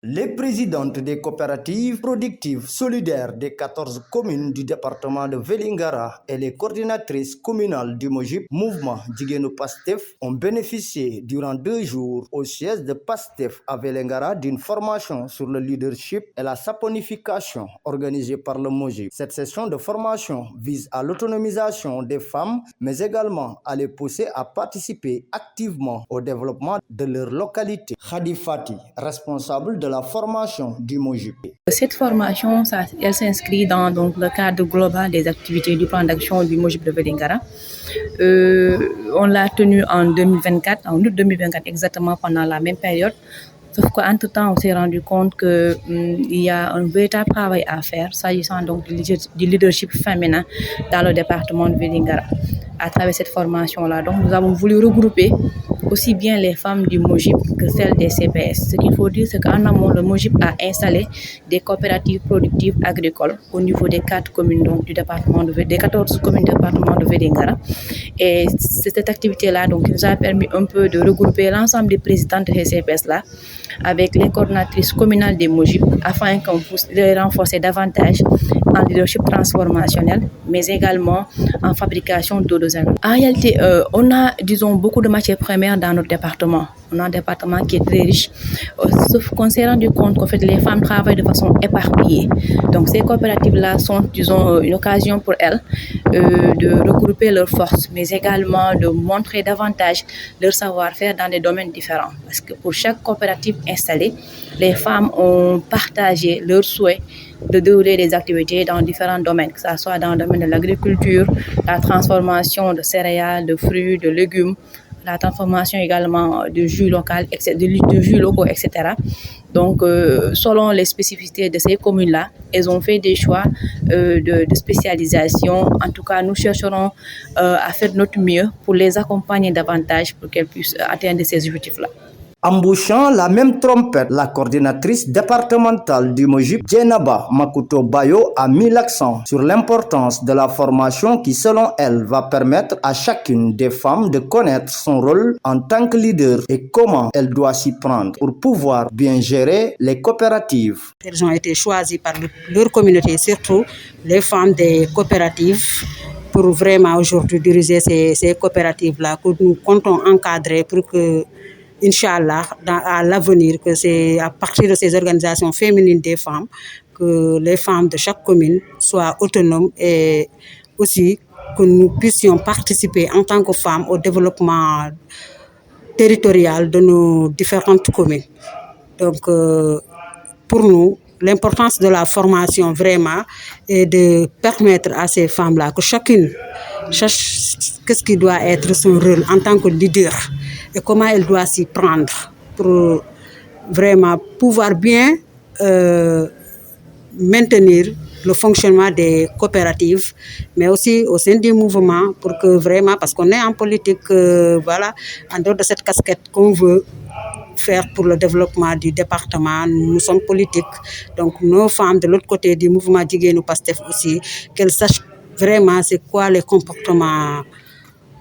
Les présidentes des coopératives productives solidaires des 14 communes du département de Vélingara et les coordinatrices communales du MOJIP, mouvement Djigéenu Pastef, ont bénéficié durant 2 jours au siège de Pastef à Vélingara d'une formation sur le leadership et la saponification organisée par le MOJIP. Cette session de formation vise à l'autonomisation des femmes, mais également à les pousser à participer activement au développement de leur localité. Khadi Fati, responsable de la formation du MOJIP. Cette formation, elle s'inscrit dans le cadre global des activités du plan d'action du MOJIP de Vélingara. On l'a tenu en 2024, en août 2024 exactement, pendant la même période. Sauf qu'entre-temps, on s'est rendu compte qu'il y a un véritable travail à faire s'agissant donc du leadership féminin dans le département de Vélingara. À travers cette formation-là, donc, nous avons voulu regrouper aussi bien les femmes du MOJIP que celles des CPS. Ce qu'il faut dire, c'est qu'en amont, le MOJIP a installé des coopératives productives agricoles au niveau des 4 communes donc, des 14 communes du département de Vélingara. Et c'est cette activité-là donc, qui nous a permis un peu de regrouper l'ensemble des présidentes de ces CPS-là avec les coordinatrices communales des MOJIP afin qu'on puisse les renforcer davantage en leadership transformationnel, mais également en fabrication d'eau de javel. En réalité, on a, disons, beaucoup de matières premières dans notre département. On a un département qui est très riche, sauf qu'on s'est rendu compte qu'en fait, les femmes travaillent de façon éparpillée. Donc, ces coopératives-là sont, disons, une occasion pour elles de regrouper leurs forces, mais également de montrer davantage leur savoir-faire dans des domaines différents. Parce que pour chaque coopérative installée, les femmes ont partagé leurs souhaits de dérouler des activités dans différents domaines, que ce soit dans le domaine de l'agriculture, la transformation de céréales, de fruits, de légumes, la transformation également de jus local, de jus locaux, etc. Donc, selon les spécificités de ces communes-là, elles ont fait des choix de spécialisation. En tout cas, nous chercherons à faire notre mieux pour les accompagner davantage pour qu'elles puissent atteindre ces objectifs-là. Embouchant la même trompette, la coordinatrice départementale du MOJIP, Djenaba Makuto Bayo, a mis l'accent sur l'importance de la formation qui, selon elle, va permettre à chacune des femmes de connaître son rôle en tant que leader et comment elle doit s'y prendre pour pouvoir bien gérer les coopératives. Elles ont été choisies par leur communauté, surtout les femmes des coopératives, pour vraiment aujourd'hui diriger ces coopératives-là que nous comptons encadrer pour que Inch'Allah, à l'avenir, que c'est à partir de ces organisations féminines des femmes que les femmes de chaque commune soient autonomes et aussi que nous puissions participer en tant que femmes au développement territorial de nos différentes communes. Donc, pour nous, l'importance de la formation vraiment est de permettre à ces femmes-là que chacune sache qu'est-ce qui doit être son rôle en tant que leader et comment elle doit s'y prendre pour vraiment pouvoir bien maintenir le fonctionnement des coopératives, mais aussi au sein du mouvement pour que vraiment, parce qu'on est en politique, voilà, en dehors de cette casquette qu'on veut faire pour le développement du département, nous sommes politiques. Donc nos femmes de l'autre côté du mouvement Djigéenu Pastef aussi, qu'elles sachent vraiment c'est quoi les comportements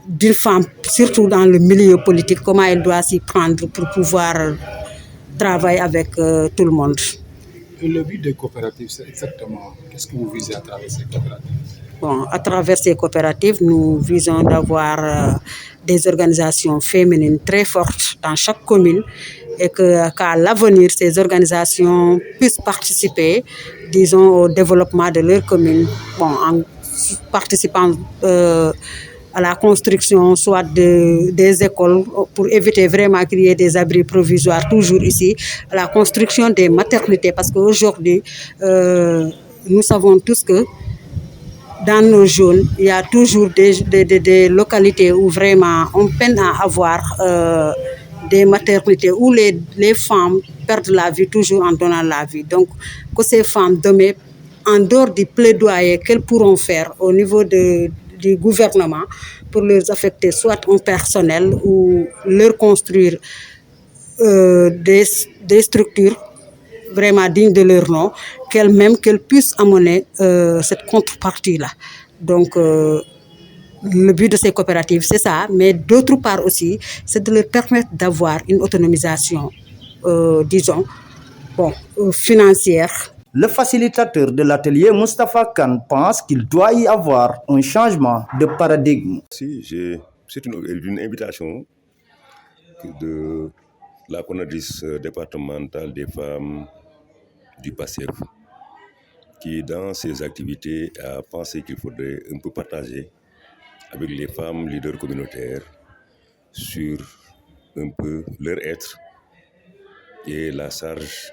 d'une femme, surtout dans le milieu politique, comment elle doit s'y prendre pour pouvoir travailler avec tout le monde. Et le but des coopératives, c'est exactement, qu'est-ce que vous visez à travers ces coopératives? Bon, à travers ces coopératives, nous visons d'avoir des organisations féminines très fortes dans chaque commune et qu'à l'avenir, ces organisations puissent participer, disons, au développement de leur commune, bon, en participant à la construction soit des écoles pour éviter vraiment qu'il y ait des abris provisoires toujours ici, à la construction des maternités parce qu'aujourd'hui, nous savons tous que dans nos zones, il y a toujours des localités où vraiment on peine à avoir des maternités où les femmes perdent la vie toujours en donnant la vie. Donc, que ces femmes demain, en dehors du plaidoyer qu'elles pourront faire au niveau du gouvernement pour les affecter soit en personnel ou leur construire des structures vraiment dignes de leur nom, qu'elles puissent amener cette contrepartie-là. Donc, le but de ces coopératives, c'est ça, mais d'autre part aussi, c'est de leur permettre d'avoir une autonomisation, disons, financière. Le facilitateur de l'atelier, Moustapha Khan, pense qu'il doit y avoir un changement de paradigme. C'est une invitation de la coordinatrice départementale des femmes du PASTEF, qui dans ses activités a pensé qu'il faudrait un peu partager avec les femmes leaders communautaires sur un peu leur être et la charge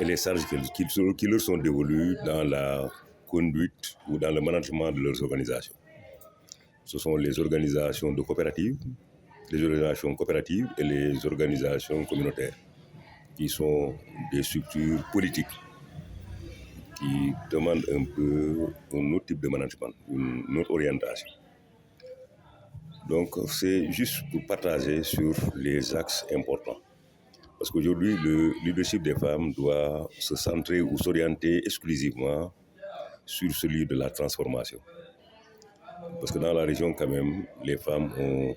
et les charges qui leur sont dévolues dans la conduite ou dans le management de leurs organisations. Ce sont les organisations coopératives et les organisations communautaires, qui sont des structures politiques qui demandent un peu un autre type de management, une autre orientation. Donc c'est juste pour partager sur les axes importants. Parce qu'aujourd'hui, le leadership des femmes doit se centrer ou s'orienter exclusivement sur celui de la transformation. Parce que dans la région, quand même, les femmes ont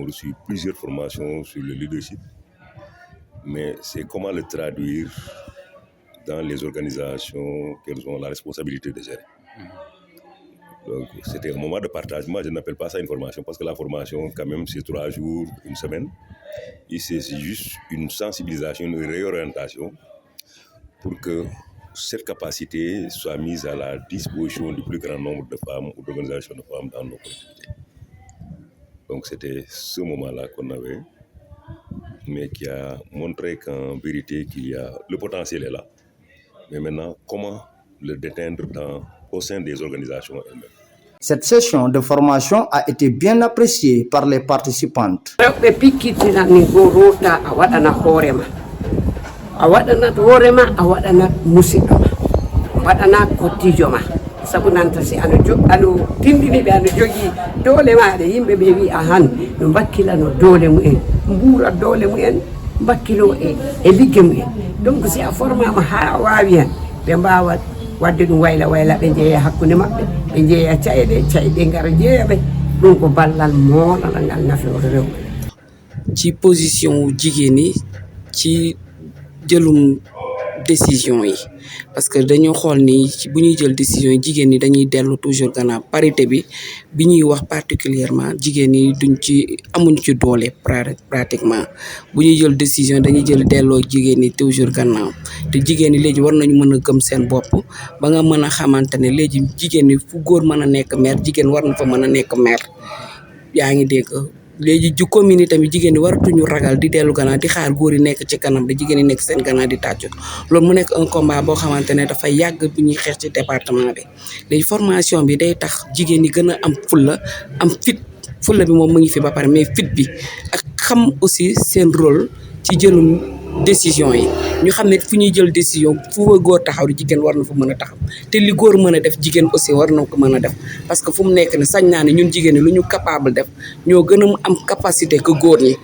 reçu plusieurs formations sur le leadership. Mais c'est comment le traduire dans les organisations qu'elles ont la responsabilité de gérer. Donc, c'était un moment de partage. Moi, je n'appelle pas ça une formation, parce que la formation, quand même, c'est 3 jours, une semaine. Et c'est juste une sensibilisation, une réorientation pour que cette capacité soit mise à la disposition du plus grand nombre de femmes ou d'organisations de femmes dans nos collectivités. Donc, c'était ce moment-là qu'on avait, mais qui a montré qu'en vérité, le potentiel est là. Mais maintenant, comment le déteindre au sein des organisations elles-mêmes? Cette session de formation a été bien appréciée par les participantes. sabunanta si ano tindini be ano jogi dole maade yimbe be wi ahan no bakkila no dole mu en mbura dole mu en bakkilo e ligge mu en donc si a formama ha wawi en be mbawa wadde dum wayla be jeeya hakkunde mabbe be jeeya cayde ngara jeeyabe dum ko ballal moona ngal nafi o rew ci position jigéni ci jëlum décision yi parce que dañu xol ni bu ñuy jël décision yi jigéen ñi dañuy dellu toujours gannaaw parité bi ñuy wax particulièrement jigéen ñi duñ ci amuñ ci doole pratiquement bu ñuy jël décision dañuy jël delloo jigéen ñi toujours gannaaw te jigéen ñi léegi war nañu mën a gëm seen bopp ba nga mën a xamante ne léegi jigéen ñi fu góor mën a nekk maire jigéen war na fa mën a nekk maire yaa ngi dégg léegi ju commune yi tamit jigéen ñi waratuñu ragal di dellu gannaaw di xaar góor yi nekk ci kanam da jigéen ñi nekk seen gannaaw di tàccu loolu mu nekk un combat boo xamante ne dafay yàgg bu ñuy xeex ci département bi léegi formation bi day tax jigéen ñi gën a am fulla am fit fulla bi moom mu ngi fi ba pare mais fit bi ak xam aussi seen rôle ci jëlum décision yi ñu xam ne fu ñuy jël décision fu góor taxaw jigéen war na fa mën a taxaw te li góor mën a def jigéen aussi war na ko mën a def parce que fu mu nekk ne sañ naa ne ñun jigéen ñi lu ñu capable def ñoo gën a am capacité que góor ñi